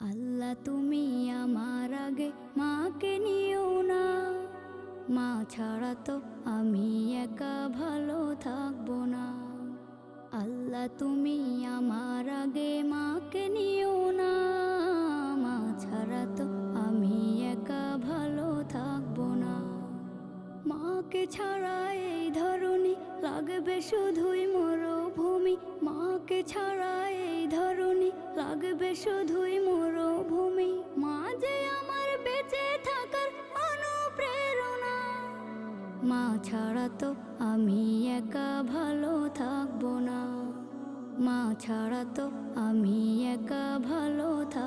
আল্লাহ তুমি আমার আগে মাকে নিও না, মা ছাড়া তো আমি একা ভালো থাকবো না। আল্লাহ তুমি আমার আগে মাকে নিও না, মা ছাড়া তো আমি একা ভালো থাকবো না। মাকে ছাড়া এই ধরনী লাগবে শুধুই মরুভূমি, মাকে ছাড়া এই ধরনী লাগবে শুধুই মরুভূমি। মা যে আমার বেঁচে থাকার অনুপ্রেরণা, মা ছাড়া তো আমি একা ভালো থাকবো না, মা ছাড়া তো আমি একা ভালো থাকবো